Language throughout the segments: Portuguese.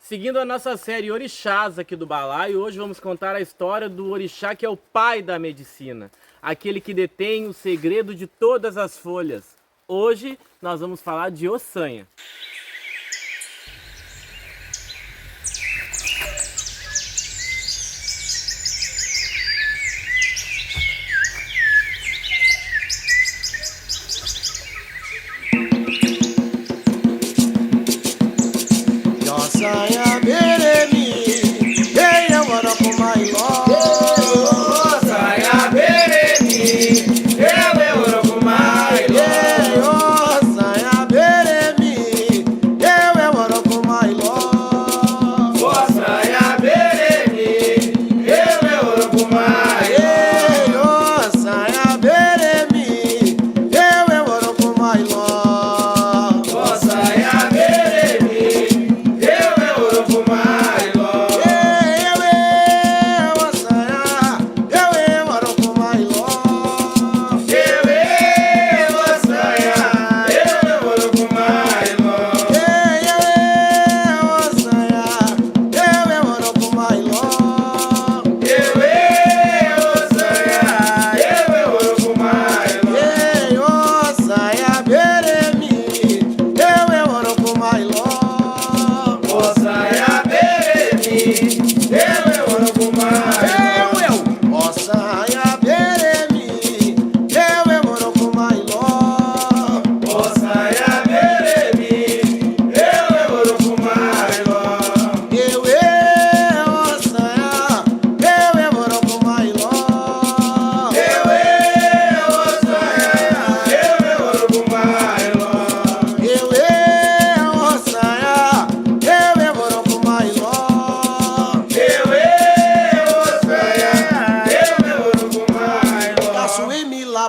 Seguindo a nossa série Orixás aqui do Balaio, hoje vamos contar a história do orixá que é o pai da medicina, aquele que detém o segredo de todas as folhas. Hoje nós vamos falar de Ossanha. Ossanha beremi, ei eu moro com Mailó. Ossanha beremi, eu moro com Mailó. Ei, Ossanha beremi, eu moro com Mailó. Ossanha beremi, eu moro com Mailó. Ei, Ossanha beremi, eu moro com Mailó. Ossanha beremi, eu moro com Mailó.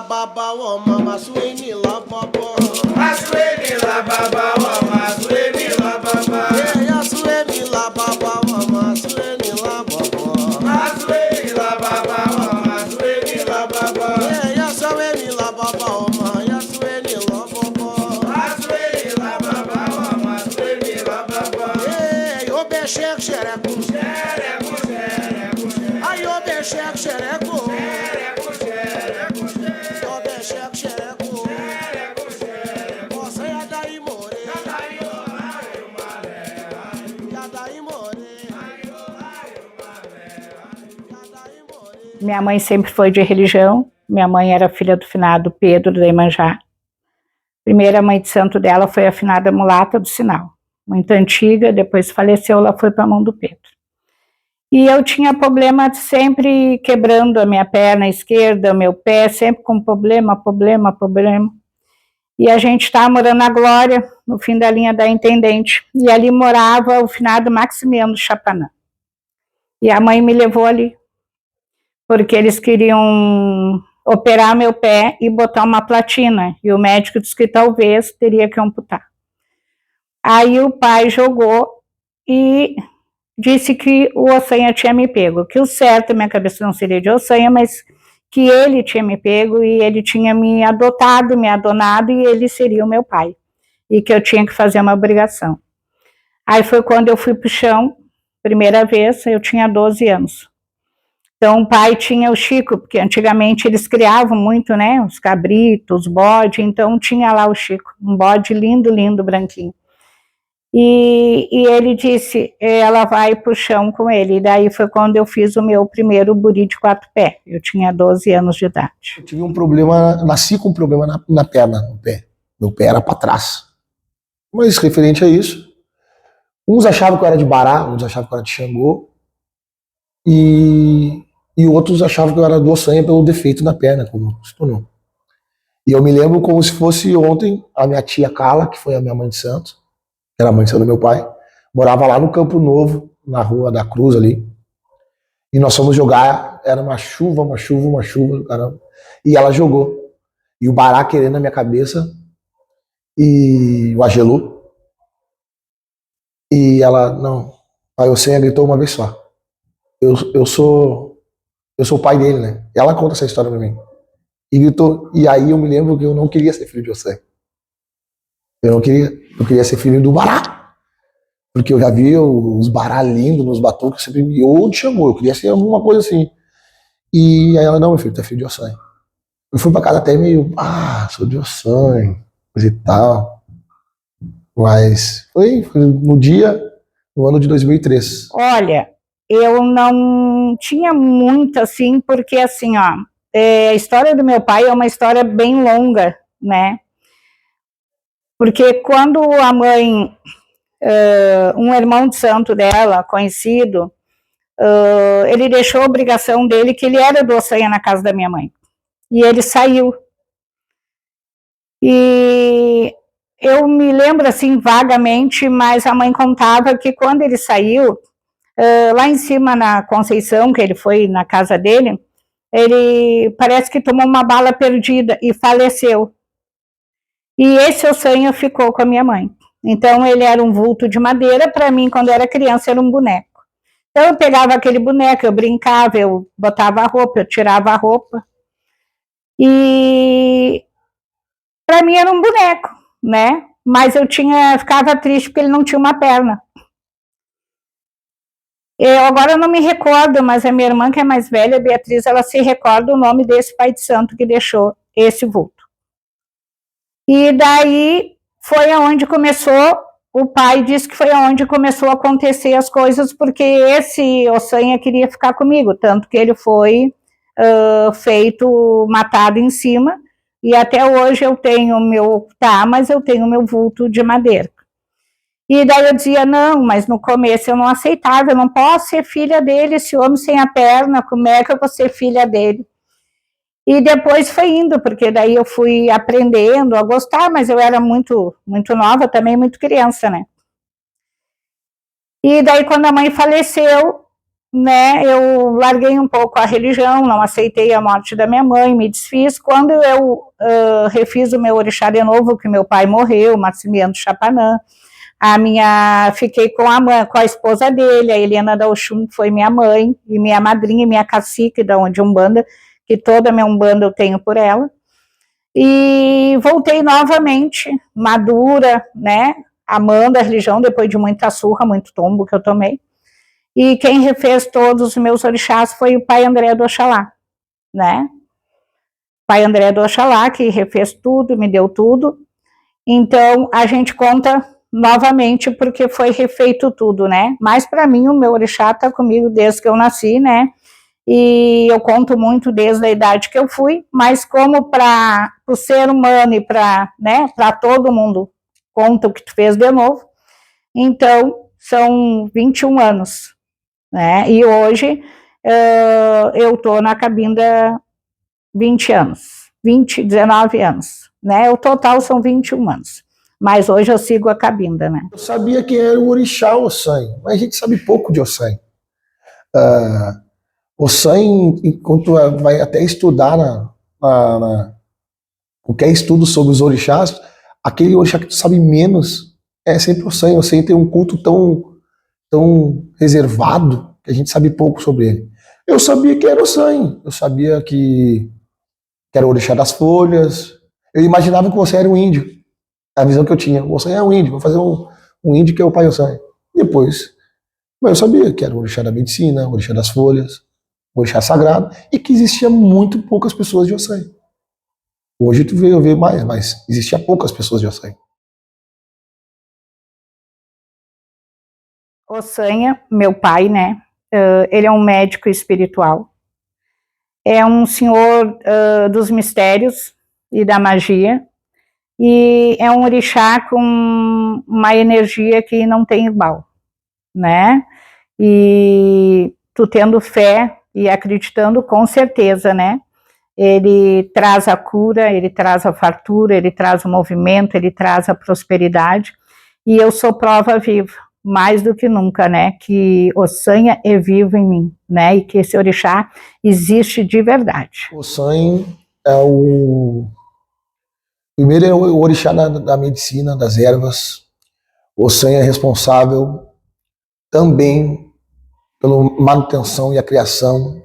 Baba woma masueni la baba Masueni la baba wa masueni la baba. yeah sueni la baba woma masueni la baba Masueni la baba wa masueni la baba. yeah sueni la baba woma yeah sueni la baba Masueni la baba wa masueni la baba. yeah yo be shek shereku Xereco, xereco, xereco. ay yo be shek shereku Xereco, xereco, xereco. yo be shek shereku Xereco, xereco. você é daí more Aio, aio, maré, aio, ya daí more aio, aio, maré, aio. ya daí more. Minha mãe sempre foi de religião. Minha mãe era filha do finado Pedro da Iemanjá. Primeira mãe de santo dela foi a finada Mulata do Sinal. Muito antiga, depois faleceu, ela foi para a mão do Pedro. E eu tinha problema sempre quebrando a minha perna esquerda, meu pé, sempre com problema. E a gente estava morando na Glória, no fim da linha da Intendente. E ali morava o finado Maximiano Chapanã. E a mãe me levou ali, porque eles queriam operar meu pé e botar uma platina, e o médico disse que talvez teria que amputar. Aí o pai jogou e disse que o Ossanha tinha me pego, que o certo, minha cabeça não seria de Ossanha, mas que ele tinha me pego e ele tinha me adotado, me adonado, e ele seria o meu pai, e que eu tinha que fazer uma obrigação. Aí foi quando eu fui pro chão, primeira vez, eu tinha 12 anos. Então o pai tinha o Chico, porque antigamente eles criavam muito, né, os cabritos, os bodes, então tinha lá o Chico, um bode lindo, lindo, branquinho. E ele disse, ela vai pro chão com ele, e daí foi quando eu fiz o meu primeiro buri de 4 pés, eu tinha 12 anos de idade. Eu tive um problema, nasci com um problema na perna, no pé. Meu pé era para trás. Mas referente a isso, uns achavam que eu era de Bará, uns achavam que eu era de Xangô, e outros achavam que eu era do Ossanha pelo defeito na perna, como se tornou. E eu me lembro como se fosse ontem, a minha tia Carla, que foi a minha mãe de santo, que era a mãe de santo do meu pai, morava lá no Campo Novo, na Rua da Cruz ali, e nós fomos jogar, era uma chuva, caramba, e ela jogou, e o Bará querendo na minha cabeça, e o Agelu, e ela, não, a Ossanha gritou uma vez só, eu sou o pai dele, né? Ela conta essa história pra mim. E gritou, e aí eu me lembro que eu não queria ser filho de Ossanha. Eu queria ser filho do Bará. Porque eu já vi os baralhinhos nos batuques, sempre me ou te chamou, eu queria ser alguma coisa assim. E aí ela, não, meu filho, tu é filho de Ossanho. Eu fui pra casa até meio, sou de Ossanho, coisa e tal. Mas foi no dia, no ano de 2003. Olha, eu não tinha muito assim, porque assim, ó, a história do meu pai é uma história bem longa, né? Porque quando a mãe, um irmão de santo dela, conhecido, ele deixou a obrigação dele, que ele era do Ossanha na casa da minha mãe. E ele saiu. E eu me lembro assim vagamente, mas a mãe contava que quando ele saiu, lá em cima na Conceição, que ele foi na casa dele, ele parece que tomou uma bala perdida e faleceu. E esse Ossanha ficou com a minha mãe. Então ele era um vulto de madeira, para mim quando eu era criança era um boneco. Então eu pegava aquele boneco, eu brincava, eu botava a roupa, eu tirava a roupa. E para mim era um boneco, né? Mas eu ficava triste porque ele não tinha uma perna. Eu agora não me recordo, mas a minha irmã, que é mais velha, a Beatriz, ela se recorda o nome desse pai de santo que deixou esse vulto. E daí foi aonde começou, o pai disse que foi aonde começou a acontecer as coisas, porque esse Ossanha queria ficar comigo, tanto que ele foi matado em cima, e até hoje eu tenho mas eu tenho meu vulto de madeira. E daí eu dizia, não, mas no começo eu não aceitava, eu não posso ser filha dele, esse homem sem a perna, como é que eu vou ser filha dele? E depois foi indo, porque daí eu fui aprendendo a gostar, mas eu era muito, muito nova também, muito criança, né? E daí quando a mãe faleceu, né, eu larguei um pouco a religião, não aceitei a morte da minha mãe, me desfiz. Quando eu refiz o meu orixá de novo, que meu pai morreu, Maximiano Chapanã, fiquei com a esposa dele, a Helena da Oxum, que foi minha mãe, e minha madrinha, e minha cacique de Umbanda, que toda a minha Umbanda eu tenho por ela. E voltei novamente, madura, né, amando a religião, depois de muita surra, muito tombo que eu tomei. E quem refez todos os meus orixás foi o pai André do Oxalá, né? Pai André do Oxalá, que refez tudo, me deu tudo. Então, a gente conta novamente porque foi refeito tudo, né? Mas para mim o meu orixá está comigo desde que eu nasci, né? E eu conto muito desde a idade que eu fui, mas como para o ser humano e para, né, para todo mundo conta o que tu fez de novo, então são 21 anos, né? E hoje eu estou na Cabinda 20 anos, 19 anos, né? O total são 21 anos. Mas hoje eu sigo a Cabinda, né? Eu sabia quem era o orixá Ossanho, mas a gente sabe pouco de Ossanho. Ossanho, enquanto vai até estudar qualquer estudo sobre os orixás, aquele orixá que tu sabe menos é sempre Ossanho. Ossanho tem um culto tão reservado que a gente sabe pouco sobre ele. Eu sabia que era Ossanho, eu sabia que era o orixá das folhas. Eu imaginava que você era um índio. A visão que eu tinha, o Ossanho é um índio, vou fazer um índio que é o pai Ossanho. Depois, mas eu sabia que era o orixá da medicina, o orixá das folhas, o orixá sagrado, e que existia muito poucas pessoas de Ossanho. Hoje tu vê mais, mas existia poucas pessoas de Ossanho. Ossanha, meu pai, né? Ele é um médico espiritual. É um senhor dos mistérios e da magia. E é um orixá com uma energia que não tem igual, né? E tu tendo fé e acreditando, com certeza, né? Ele traz a cura, ele traz a fartura, ele traz o movimento, ele traz a prosperidade. E eu sou prova viva, mais do que nunca, né? Que Ossanha é vivo em mim, né? E que esse orixá existe de verdade. Ossanho é primeiro é o orixá da medicina, das ervas. Ossanho é responsável também pela manutenção e a criação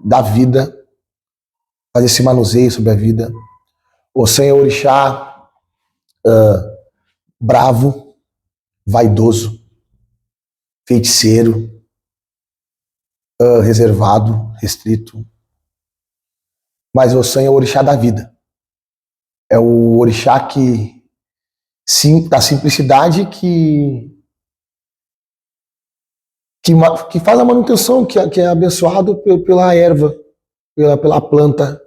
da vida, fazer esse manuseio sobre a vida. Ossanho é o orixá bravo, vaidoso, feiticeiro, reservado, restrito. Mas Ossan é o orixá da vida. É o orixá da simplicidade que faz a manutenção, que é abençoado pela erva, pela planta,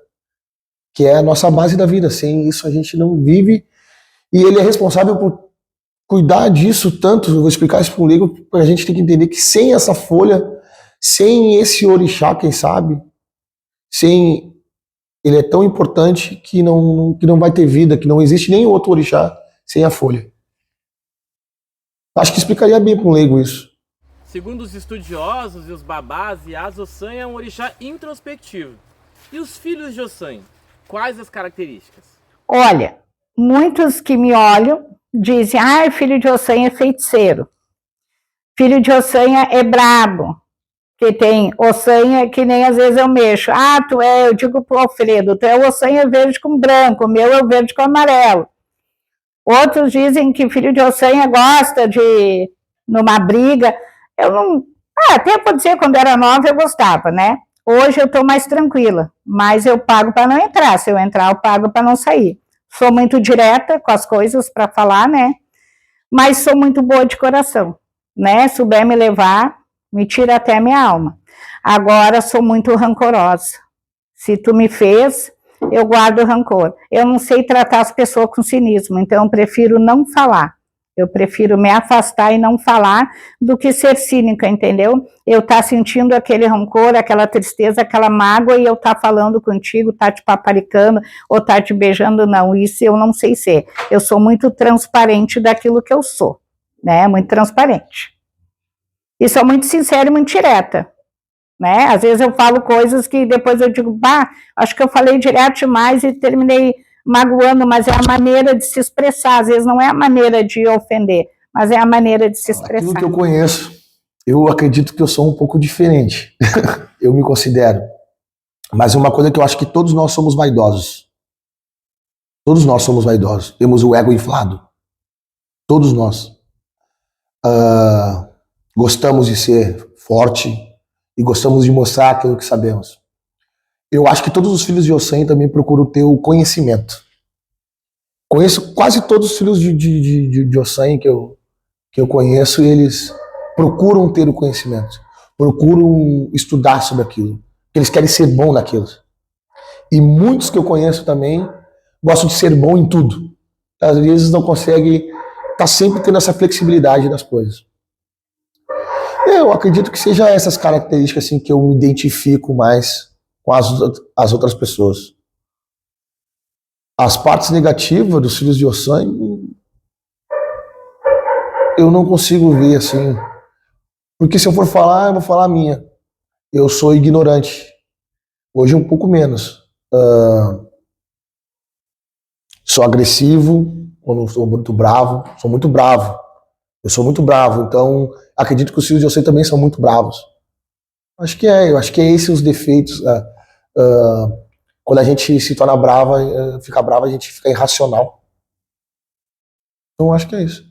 que é a nossa base da vida. Sem isso a gente não vive. E ele é responsável por cuidar disso tanto. Eu vou explicar isso para o leigo, porque a gente tem que entender que sem essa folha, sem esse orixá, quem sabe, ele é tão importante que não vai ter vida, que não existe nenhum outro orixá sem a folha. Acho que explicaria bem para um leigo isso. Segundo os estudiosos e os babás, Yas, Ossan é um orixá introspectivo. E os filhos de Ossan, quais as características? Olha, muitos que me olham dizem, filho de Ossan é feiticeiro. Filho de Ossan é brabo. Que tem Ossanha que nem às vezes eu mexo. Eu digo pro Alfredo, tu é o Ossanha verde com branco, o meu é o verde com amarelo. Outros dizem que filho de Ossanha gosta de, numa briga, eu não, até pode ser quando era nova eu gostava, né? Hoje eu tô mais tranquila, mas eu pago para não entrar, se eu entrar eu pago para não sair. Sou muito direta com as coisas para falar, né? Mas sou muito boa de coração, né? Se souber me levar, me tira até a minha alma. Agora sou muito rancorosa. Se tu me fez, eu guardo rancor. Eu não sei tratar as pessoas com cinismo, então eu prefiro não falar. Eu prefiro me afastar e não falar do que ser cínica, entendeu? Eu tá sentindo aquele rancor, aquela tristeza, aquela mágoa e eu tá falando contigo, tá te paparicando ou tá te beijando, não. Isso eu não sei ser. Eu sou muito transparente daquilo que eu sou, né? Muito transparente. E sou muito sincera e muito direta, né? Às vezes eu falo coisas que depois eu digo, acho que eu falei direto demais e terminei magoando, mas é a maneira de se expressar. Às vezes não é a maneira de ofender, mas é a maneira de se expressar. Aquilo que eu conheço, eu acredito que eu sou um pouco diferente. Eu me considero. Mas uma coisa que eu acho que todos nós somos vaidosos. Todos nós somos vaidosos. Temos o ego inflado. Todos nós. Gostamos de ser forte e gostamos de mostrar aquilo que sabemos. Eu acho que todos os filhos de Ossan também procuram ter o conhecimento. Conheço quase todos os filhos de Ossan que eu conheço, eles procuram ter o conhecimento, procuram estudar sobre aquilo, eles querem ser bom naquilo. E muitos que eu conheço também gostam de ser bom em tudo. Às vezes não conseguem estar sempre tendo essa flexibilidade das coisas. Eu acredito que seja essas características assim, que eu me identifico mais com as outras pessoas. As partes negativas dos filhos de Ossan, eu não consigo ver assim. Porque se eu for falar, eu vou falar a minha. Eu sou ignorante. Hoje um pouco menos. Sou agressivo, quando sou muito bravo. Sou muito bravo. Eu sou muito bravo, então acredito que os filhos de Ossan também são muito bravos. Eu acho que é esses os defeitos. Quando a gente se torna brava, fica brava, a gente fica irracional. Então acho que é isso.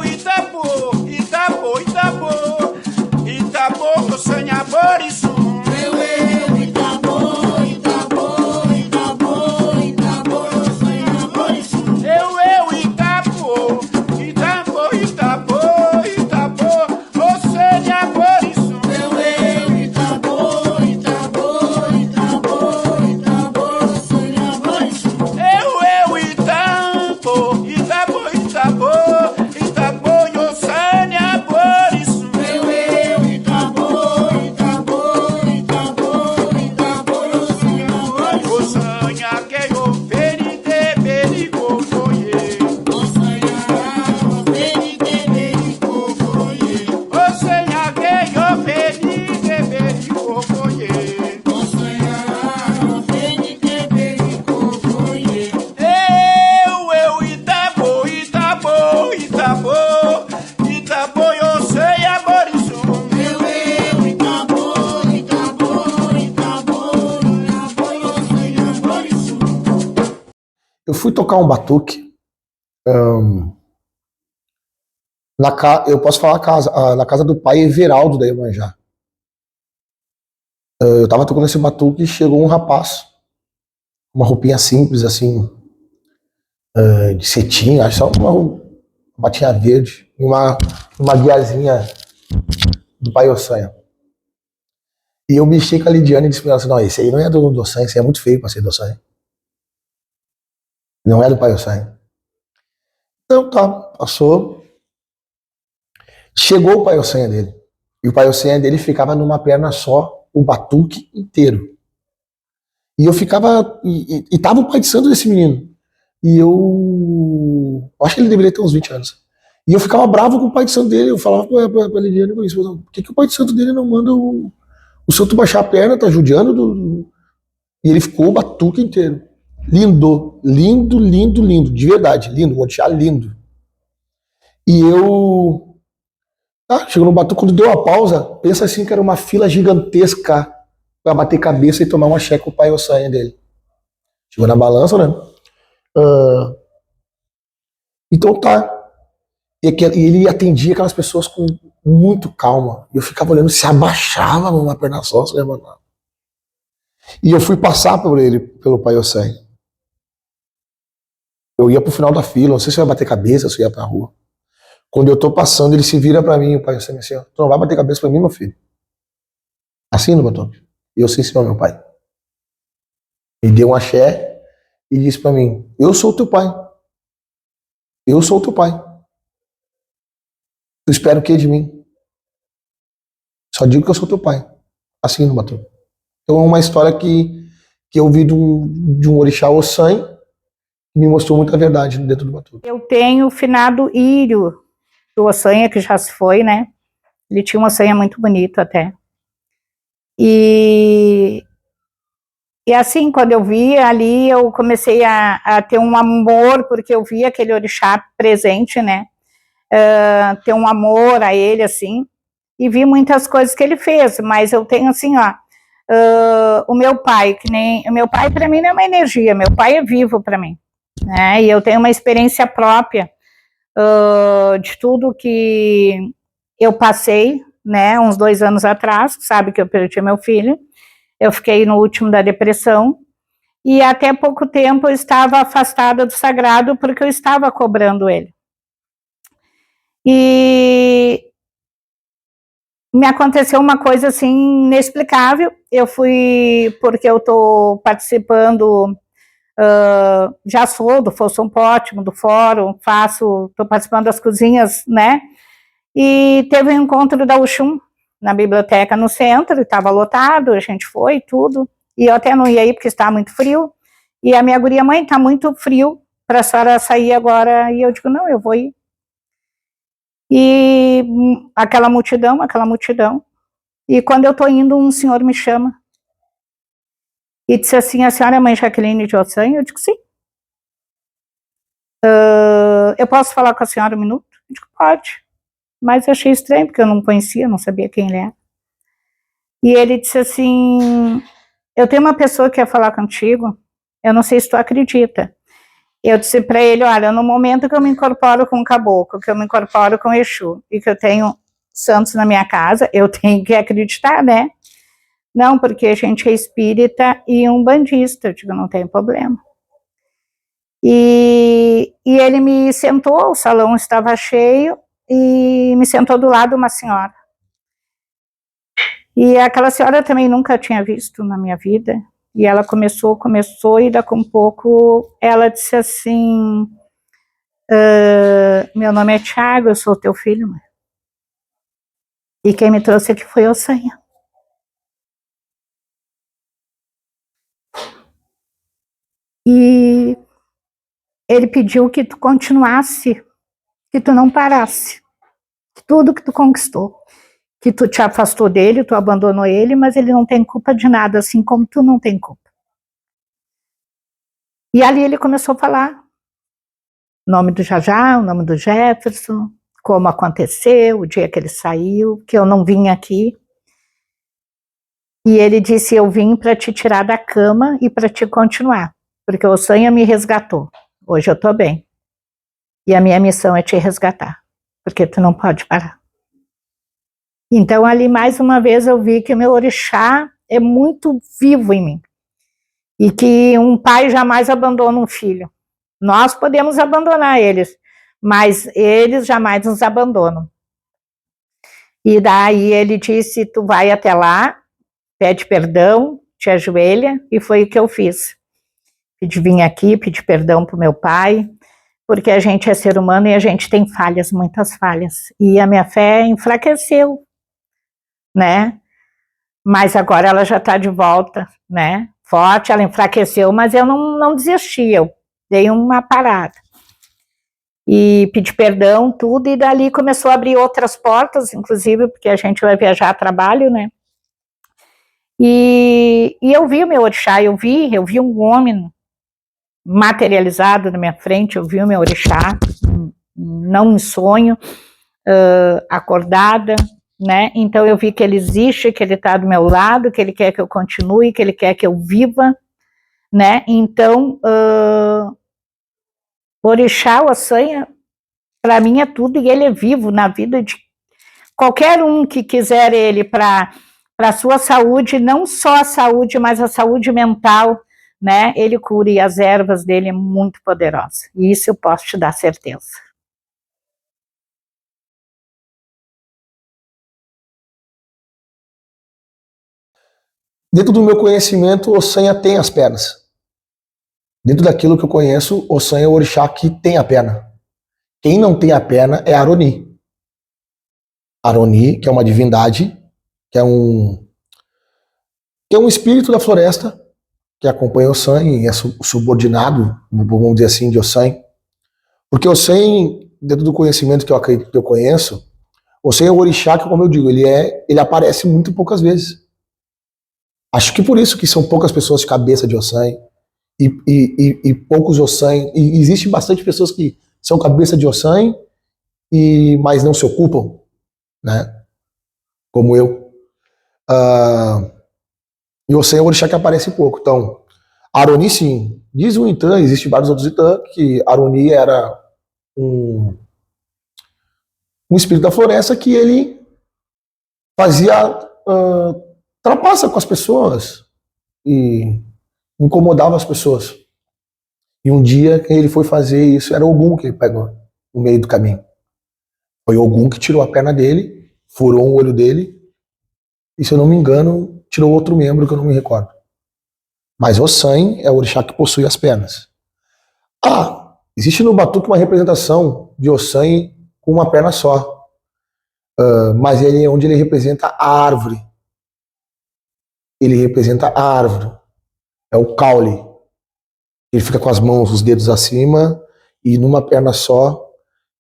Itabo, Itabo, Itabo, Itabô, Itabô, eu sei a Borissu. Eu fui tocar um batuque. Eu posso falar na casa do pai Everaldo da Iemanjá. Eu tava tocando esse batuque e chegou um rapaz, uma roupinha simples assim, de cetim, acho só uma batinha verde, e uma guiazinha do pai Ossanha. E eu mexi com a Lidiane e disse pra ela assim, não, esse aí não é do Ossanha, esse aí é muito feio pra ser do Ossanha. Não é do pai Ossanha. Então tá, passou. Chegou o pai Ossanha dele. E o pai Ossanha dele ficava numa perna só, o batuque inteiro. E eu ficava. E tava o pai de santo desse menino. E eu acho que ele deveria ter uns 20 anos. E eu ficava bravo com o pai de santo dele. Eu falava pra Lidiane com isso. Por que o pai de santo dele não manda o santo baixar a perna? Tá judiando. E ele ficou o batuque inteiro. Lindo, lindo, lindo, lindo. De verdade, lindo. O orixá lindo. E eu. Chegou no batuque, quando deu a pausa, pensa assim que era uma fila gigantesca pra bater cabeça e tomar uma checa com o pai Ossanha dele. Chegou na balança, né? Então tá. E ele atendia aquelas pessoas com muito calma. E eu ficava olhando, se abaixava numa perna só, se levantava. E eu fui passar por ele, pelo pai Ossanha. Eu ia pro final da fila, não sei se eu ia bater cabeça, se eu ia pra rua. Quando eu tô passando, ele se vira pra mim, o pai Ossanha assim, ó, tu não vai bater cabeça pra mim, meu filho? Assim no batuque. E eu, sim, senhor, meu pai. Ele deu um axé e disse pra mim, eu sou o teu pai. Eu sou o teu pai. Tu espera o que de mim? Só digo que eu sou teu pai. Assim no batuque. Então é uma história que eu vi de um orixá Ossanha que me mostrou muita verdade dentro do batuque. Eu tenho o finado Írio do Ossanha, que já se foi, né? Ele tinha uma Ossanha muito bonito até. E assim, quando eu vi ali, eu comecei a ter um amor, porque eu vi aquele orixá presente, né? Ter um amor a ele, assim, e vi muitas coisas que ele fez, mas eu tenho assim, ó, o meu pai, o meu pai para mim não é uma energia, meu pai é vivo para mim, né? E eu tenho uma experiência própria de tudo que eu passei, né, uns 2 anos atrás, sabe que eu perdi meu filho, eu fiquei no último da depressão, e até pouco tempo eu estava afastada do sagrado porque eu estava cobrando ele. E me aconteceu uma coisa assim inexplicável, eu fui, porque eu estou participando, já sou do Folsom Pótimo, do fórum, estou participando das cozinhas, né, e teve um encontro da Uxum na biblioteca no centro, estava lotado, a gente foi, tudo, e eu até não ia ir porque estava muito frio, e a minha guria, mãe, está muito frio para a senhora sair agora, e eu digo, não, eu vou ir. E aquela multidão, e quando eu estou indo, um senhor me chama, e disse assim, a senhora é mãe Jaqueline de Ossanha? Eu digo, sim. Eu posso falar com a senhora um minuto? Eu digo, pode. Mas eu achei estranho, porque eu não conhecia, não sabia quem ele era. E ele disse assim, eu tenho uma pessoa que quer falar contigo, eu não sei se tu acredita. Eu disse para ele, olha, no momento que eu me incorporo com o caboclo, que eu me incorporo com o Exu, e que eu tenho santos na minha casa, eu tenho que acreditar, né? Não, porque a gente é espírita e umbandista, eu digo, não tem problema. E ele me sentou, o salão estava cheio, e me sentou do lado uma senhora. E aquela senhora também nunca tinha visto na minha vida, e ela começou, e daqui a um pouco ela disse assim, meu nome é Tiago, eu sou teu filho, mãe. E quem me trouxe aqui foi Ossanha. E ele pediu que tu continuasse, que tu não parasse, tudo que tu conquistou, que tu te afastou dele, tu abandonou ele, mas ele não tem culpa de nada, assim como tu não tem culpa. E ali ele começou a falar O nome do Jajá, o nome do Jefferson, como aconteceu, o dia que ele saiu, que eu não vim aqui. E ele disse, eu vim para te tirar da cama e para te continuar, porque o Ossanha me resgatou. Hoje eu estou bem. E a minha missão é te resgatar, porque tu não pode parar. Então ali mais uma vez eu vi que o meu orixá é muito vivo em mim. E que um pai jamais abandona um filho. Nós podemos abandonar eles, mas eles jamais nos abandonam. E daí ele disse, tu vai até lá, pede perdão, te ajoelha, e foi o que eu fiz. Vim aqui, pedi perdão para o meu pai, porque a gente é ser humano e a gente tem falhas, muitas falhas. E a minha fé enfraqueceu, né? Mas agora ela já está de volta, né? Forte, ela enfraqueceu, mas eu não desisti, eu dei uma parada. E pedi perdão, tudo, e dali começou a abrir outras portas, inclusive porque a gente vai viajar a trabalho, né? E eu vi o meu orixá, eu vi um homem materializado na minha frente, eu vi o meu orixá, não em sonho, acordada, né? Então eu vi que ele existe, que ele está do meu lado, que ele quer que eu continue, que ele quer que eu viva, né? Então, orixá, o Ossanha, para mim é tudo, e ele é vivo na vida de qualquer um que quiser ele para a sua saúde, não só a saúde, mas a saúde mental, né? Ele cura, e as ervas dele é muito poderosa. E isso eu posso te dar certeza. Dentro do meu conhecimento, Ossanha tem as pernas. Dentro daquilo que eu conheço, Ossanha é o orixá que tem a perna. Quem não tem a perna é Aroni. Aroni, que é uma divindade, que é um espírito da floresta, que acompanha Ossanha e é subordinado, vamos dizer assim, de Ossanha. Porque Ossanha, dentro do conhecimento que eu acredito, que eu conheço, Ossanha é o orixá que, como eu digo, ele aparece muito poucas vezes. Acho que por isso que são poucas pessoas de cabeça de Ossanha e poucos Ossanha. E existe bastante pessoas que são cabeça de Ossanha, mas não se ocupam, né? Como eu. E Ossanha é o orixá que aparece pouco. Então, Aroni, sim. Diz o Itã, existe vários outros Itã, que Aroni era um espírito da floresta que ele fazia trapaça com as pessoas e incomodava as pessoas. E um dia que ele foi fazer isso, era Ogum que ele pegou no meio do caminho. Foi Ogum que tirou a perna dele, furou o olho dele, e se eu não me engano, tirou outro membro que eu não me recordo. Mas Ossanha é o orixá que possui as pernas. Existe no Batuque uma representação de Ossanha com uma perna só. Mas ele é onde ele representa a árvore. Ele representa a árvore. É o caule. Ele fica com as mãos, os dedos acima e numa perna só,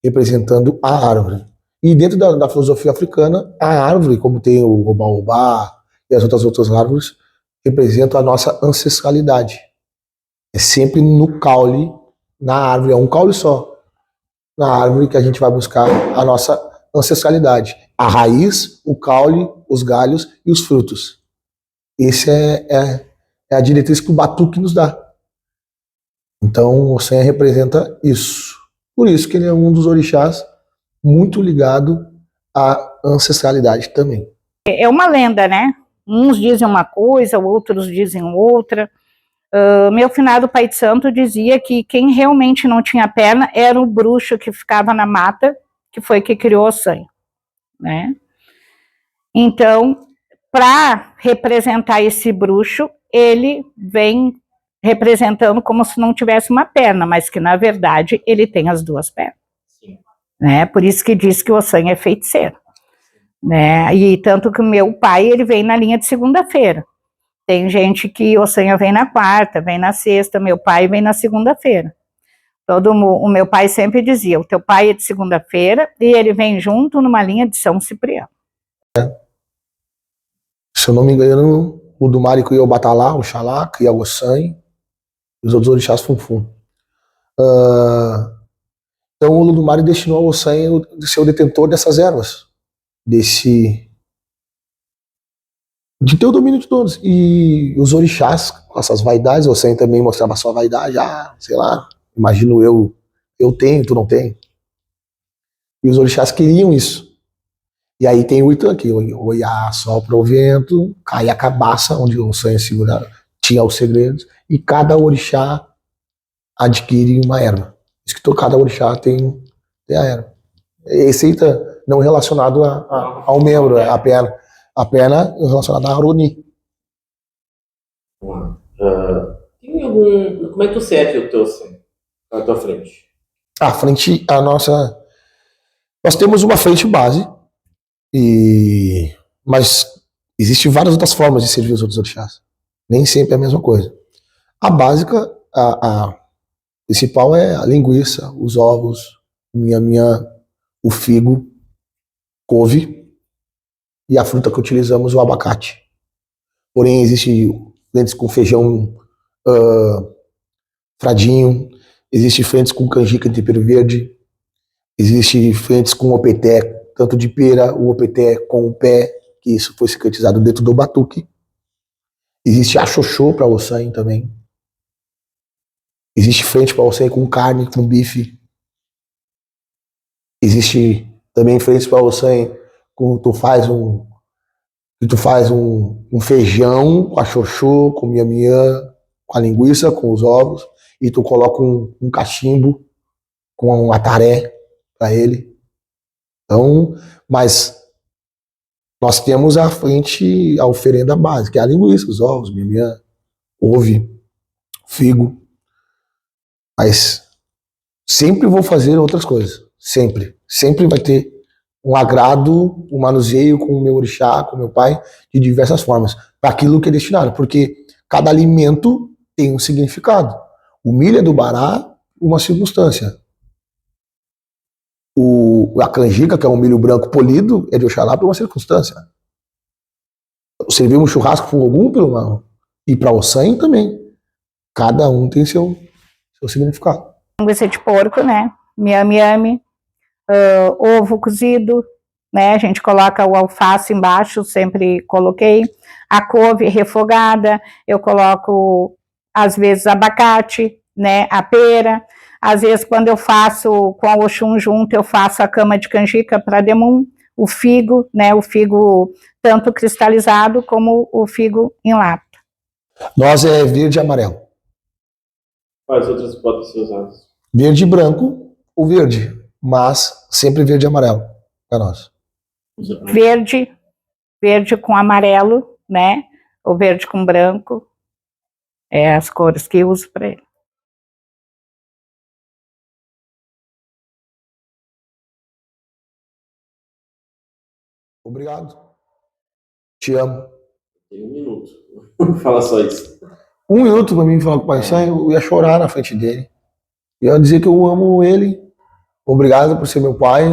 representando a árvore. E dentro da filosofia africana, a árvore, como tem o baobá e as outras árvores, representa a nossa ancestralidade. É sempre no caule, na árvore, é um caule só. Na árvore que a gente vai buscar a nossa ancestralidade. A raiz, o caule, os galhos e os frutos. Essa é a diretriz que o Batuque nos dá. Então, o Ossanha representa isso. Por isso que ele é um dos orixás muito ligado à ancestralidade também. É uma lenda, né? Uns dizem uma coisa, outros dizem outra. Meu finado pai de santo dizia que quem realmente não tinha perna era o bruxo que ficava na mata, que foi que criou o Ossanha, né? Então, para representar esse bruxo, ele vem representando como se não tivesse uma perna, mas que na verdade ele tem as duas pernas. Sim. Né? Por isso que diz que o Ossanha é feiticeiro. Né? E tanto que o meu pai, ele vem na linha de segunda-feira. Tem gente que Ossanha vem na quarta, vem na sexta, meu pai vem na segunda-feira. O meu pai sempre dizia, o teu pai é de segunda-feira e ele vem junto numa linha de São Cipriano. Se eu não me engano, o do Mari cria o Batalá, o Xalá, cria o Ossanha, e os outros orixás Funfun. Então o Olodumare destinou ao Ossan de ser o detentor dessas ervas, de ter o domínio de todos. E os orixás, com essas vaidades, o Ossan também mostrava a sua vaidade, sei lá, imagino eu tenho, tu não tem. E os orixás queriam isso. E aí tem o Itu aqui, o Iá sopra o vento, cai a cabaça, onde o Ossan tinha os segredos, e cada orixá adquire uma erva. Isso que cada orixá tem a erva. Receita não relacionado ao membro, a perna. A perna relacionada a Aroni. Tem algum... Como é que tu serve o teu assim, na tua frente? Nós temos uma frente base, mas existem várias outras formas de servir os outros orixás. Nem sempre é a mesma coisa. A básica, a principal é a linguiça, os ovos, o figo, couve e a fruta que utilizamos, o abacate. Porém, existem frentes com feijão fradinho, existem frentes com canjica de tempero verde, existem frentes com opeté, tanto de pera, o opeté com o pé, que isso foi secretizado dentro do batuque. Existe a xoxô para o Ossan também. Existe frente para o Ossan com carne, com bife. Existe também frente para o Ossan com tu faz um feijão com a xoxô, com miã-miã, com a linguiça, com os ovos, e tu coloca um cachimbo com um ataré para ele. Então, mas nós temos à frente a oferenda básica, que é a linguiça, os ovos, miã-miã, couve, figo. Mas sempre vou fazer outras coisas. Sempre. Sempre vai ter um agrado, um manuseio com o meu orixá, com o meu pai, de diversas formas, para aquilo que é destinado. Porque cada alimento tem um significado. O milho é do Bará, uma circunstância. A canjica, que é um milho branco polido, é de Oxalá por uma circunstância. Servir um churrasco com algum e para o Ossan também. Cada um tem seu significado. Linguiça de porco, né? Miame, ovo cozido, né? A gente coloca o alface embaixo, sempre coloquei. A couve refogada, eu coloco, às vezes, abacate, né? A pera. Às vezes, quando eu faço com a Oxum junto, eu faço a cama de canjica para Demum, o figo, né? O figo tanto cristalizado como o figo em lata. Nós é verde e amarelo. Quais outras podem ser usadas? Verde e branco ou verde, mas sempre verde e amarelo para nós. Verde com amarelo, né? O verde com branco. É as cores que eu uso para ele. Obrigado. Te amo. Tem 1 minuto. Fala só isso. 1 minuto para mim falar com o Pai Sam, eu ia chorar na frente dele. Eu ia dizer que eu amo ele. Obrigado por ser meu pai.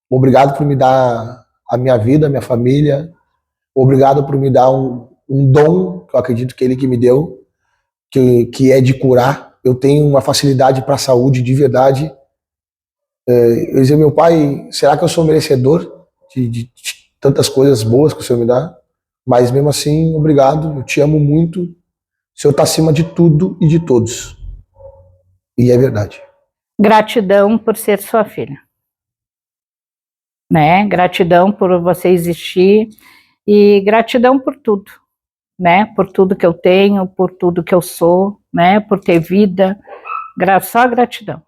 Obrigado por me dar a minha vida, a minha família. Obrigado por me dar um dom, que eu acredito que ele que me deu, que é de curar. Eu tenho uma facilidade para a saúde de verdade. Eu dizia, meu pai, será que eu sou merecedor de tantas coisas boas que o Senhor me dá? Mas mesmo assim, obrigado, eu te amo muito. O Senhor está acima de tudo e de todos. E é verdade. Gratidão por ser sua filha. Né? Gratidão por você existir e gratidão por tudo, né? Por tudo que eu tenho, por tudo que eu sou, né? Por ter vida. Só gratidão.